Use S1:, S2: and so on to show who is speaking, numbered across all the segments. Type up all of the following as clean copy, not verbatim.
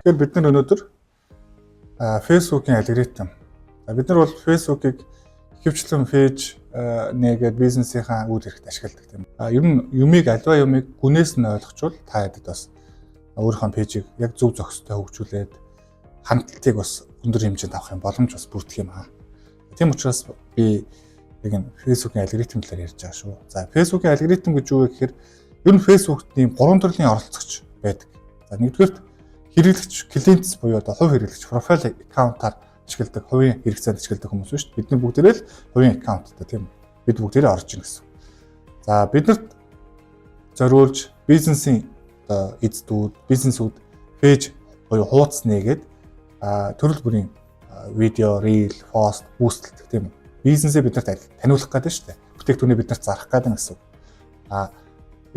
S1: Тэгэхээр бид нар өнөөдөр Facebook-ийн алгоритм. Бид нар бол Facebook-ыг ихэвчлэн пэйж нэгээд бизнесийнхаа үйл хэрэгт ашигладаг тийм. Ер нь юмыг альва юмыг гүнээс нь ойлгочвол та яд бас өөрийнхөө пэйжийг яг зөв зохистой хөгжүүлээд хандлтыг бас өндөр хэмжээнд авах юм боломж бас бүрдэх юм аа. Тийм учраас би яг энэ Facebook-ийн алгоритм талаар ярьж байгаа шүү. За Facebook-ийн алгоритм гэж юу вэ гэхээр ер нь Facebook-д ийм 3 төрлийн оролцогч байдаг. За нэгдүгээр хэрэглэгч клиентс буюу одоо хувь хэрэглэгч профайл аккаунтаар ашигладаг, хувийн хэрэгцээнд ашигладаг хүмүүс шүү дээ. Бид нар бүгдээрээ л хувийн аккаунттай тийм бид бүгдээрээ орж ийн гэсэн. За биднэрт зориулж бизнесийн одоо эздүүд, бизнесүүд пэйж буюу хуудас нээгээд төрөл бүрийн видео, рил, пост, бүүстлдэг тийм үү. Бизнесээ биднэрт таниулах гэдэг шүү дээ. Бүтээгдэхүүнээ биднэрт зарах гэдэг гэсэн.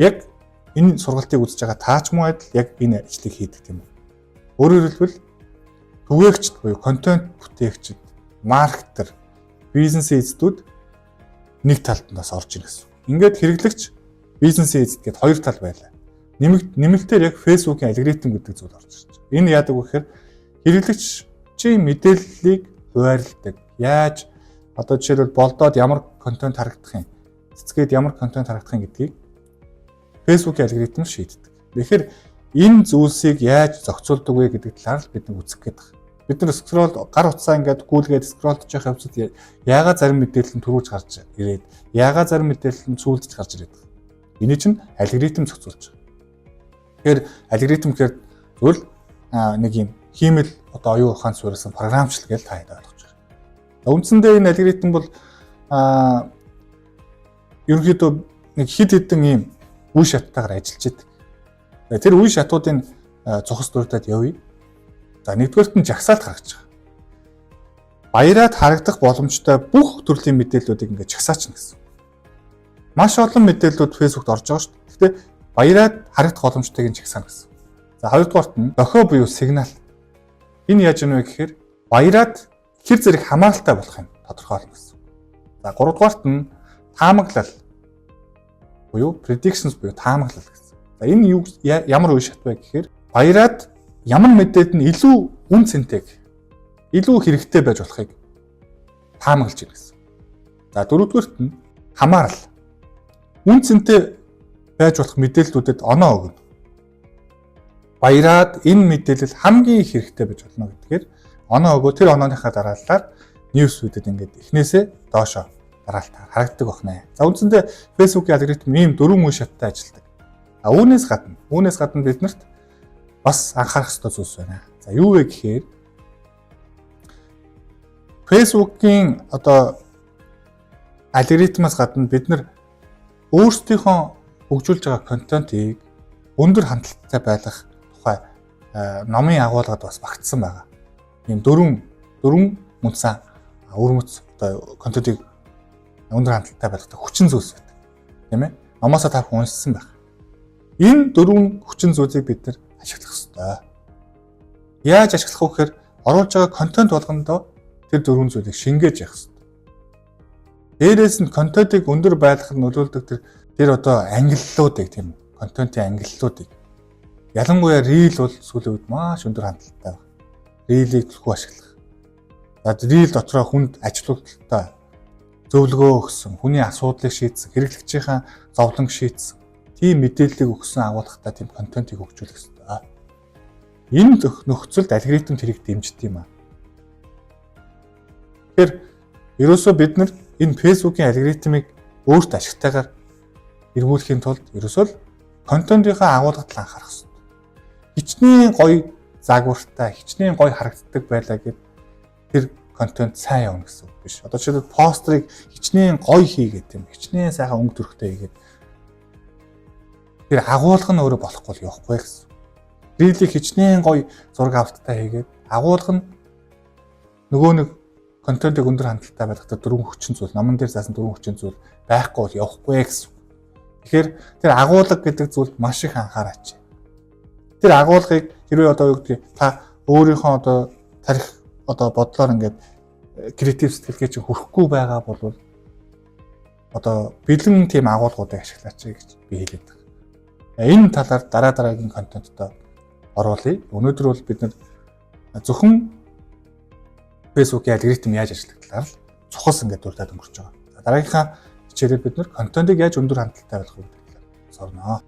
S1: Яг энэ сургалтыг үзэж байгаа таач муу адил яг энэ ажлыг хийдэг тийм үү. Өөрөөр хэлбэл түгээгчд буюу контент бүтээгчид, маркетер, бизнесийн эздүүд нэг талд нас орж ийн гэсэн. Ингээд хэрэглэгч бизнесийн эзэд гээд хоёр тал байлаа. Нэмэлтээр яг Facebook-ийн алгоритм гэдэг зүйл орж ирж байна. Энэ яадаг вэ гэхээр хэрэглэгчийн мэдээллийг хуваарлдаг. Яаж одоо жишээлбэл болдоод ямар контент харагдах юм, цэцгээд ямар контент харагдах юм гэдгийг Facebook-ийн алгоритм шийддэг. Тэгэхээр энэ зүйлсийг яаж зохицуулдаг вэ гэдэг талаар л бид нэг үзэх гээд байна. Бид нар скрол гар утсаа ингээд гүйлгээд скролдож явах явцад яагаад зарим мэдээлэл нь түрүүж гарч ирээд яагаад зарим мэдээлэл нь сүүлдэж гарч ирээд байна. Эний чинь алгоритм зохицуулж байгаа. Тэгэхээр алгоритм гэхээр зөвл нэг юм хиймэл одоо оюун ухаан суурьсан програмчлал гэж та хэд ойлгож байгаа. Үндсэндээ энэ алгоритм бол ерөнхийдөө нэг хэд хэдэн ийм үе шаттайгаар ажиллаж байдаг. Тэр үе шатуудын цохос дурдаад явъя. За нэгдүгээрт нь жагсаалт гаргаж байгаа. Баяраад харагдах боломжтой бүх төрлийн мэдээллүүдийг ингээд жагсаачна гэсэн. Маш олон мэдээллүүд Facebook-д орж байгаа шүү дээ. Гэхдээ баяраад харагдах боломжтойг нь жагсаана гэсэн. За хоёрдугаарт нь дохио буюу сигнал. Энэ яаж ийнэ вэ гэхээр баяраад хэр зэрэг хамааралтай болох юм тодорхойлно гэсэн. За гуравдугаарт нь таамаглал буюу predictions буюу таамаглал гэсэн. За энэ юу ямар үе шат вэ гэхээр баяраад ямар мэдээд нь илүү үн цэнтэйг илүү хэрэгтэй байж болохыг таамаглаж байна гэсэн. За дөрөвдүгээрт нь хамаарал. Үн цэнтэй байж болох мэдээллүүдэд оноо өгнө. Баяраад энэ мэдээлэл хамгийн их хэрэгтэй байж болно гэдгээр оноо өгөө тэр онооныхаа дараалалаар ньюсүүдэд ингээд эхнээсээ доошоо дараалтаар харагддаг байна. За үндсэндээ Facebook-ийн алгоритм ийм дөрвөн үе шаттай ажилладаг. Үүнээс гадна биднэрт бас анхаарах ёстой зүйлс байна. За юу вэ гэхээр Facebook-ийн одоо алгоритмаас гадна бид нар өөрсдийнхөө хөгжүүлж байгаа контентыг өндөр хандлттай байлгах тухай номын агуулгад бас багтсан байгаа. Ийм дөрвөн үндсэн өрмөц одоо контентыг өндөр хандлттай байлгах хүчин зүйлс байдаг. Тийм ээ? Номоосоо та уншсан байх. Энэ дөрвөн хүчин зүйлсийг бид нар ашиглах ёстой. Яаж ашиглах вэ гэхээр оруулж байгаа контент болгондоо тэр дөрвөн зүйлийг шингээж явах ёстой. Дээрээс нь контентыг өндөр байлгах нь нөлөөлдөг тэр одоо ангиллуудыг тийм контентын ангиллуудыг ялангуяа рил бол сүүлийн үед маш өндөр хандлттай байна. Рилийг төлхөө ашиглах. За рил дотроо хүнд ажилуулалтаа зөвлөгөө өгсөн, хүний асуудлыг шийдсэн, хэрэглэгчийн зовлон шийдсэн тийм мэдээллийг өгсөн агуулгатай тийм контентыг хөгжүүлэх ёстой. Энэ нөхцөлд алгоритм тэрийг дэмждэг юм аа. Тэгэхээр ерөөсөө бид нар энэ Facebook-ийн алгоритмыг өөрт ашигтайгаар эргүүлэхийн тулд ерөөсөө л контентынхаа агуулгад л анхаарах ёстой. Хичнээн гоё загвартай, хичнээн гоё харагддаг байлаа гэд тэр контент сайн явна гэсэн үг биш. Одоо жишээлбэл постерыг хичнээн гоё хийгээд тийм хичнээн сайхан өнгө төрхтэй хийгээд тэр агуулга нь өөрөө болохгүй явахгүй гэсэн. Рилийг хичнээн гоё зураг авалттай хийгээд агуулга нь нөгөө нэг контентыг өндөр хандлттай байлгахдаа дөрвөн хүчин зүйл, номон дээр заасан дөрвөн хүчин зүйл байхгүй бол явахгүй гэсэн. Тэгэхээр тэр агуулга гэдэг зүйлд маш их анхаараач. Тэр агуулгыг хэрвээ одоо юу гэдэг та өөрийнхөө одоо тарих одоо бодлоор ингээд креатив сэтгэлгээ чинь хүрхгүй байгаа бол одоо бэлэн тийм агуулгуудыг ашиглаач гэж би хэлээд байна. Энэ талаар дараагийн контентоо оруулъя. Өнөөдөр бол бид зөвхөн Facebook-ийн алгоритм яаж ажилладаг талаар цухас ингээд дуртад өнгөрч байгаа. Дараагийнхаа хичээлээр бид контентыг яаж өндөр хандлттай болгох вэ гэдэг талаар сурнаа.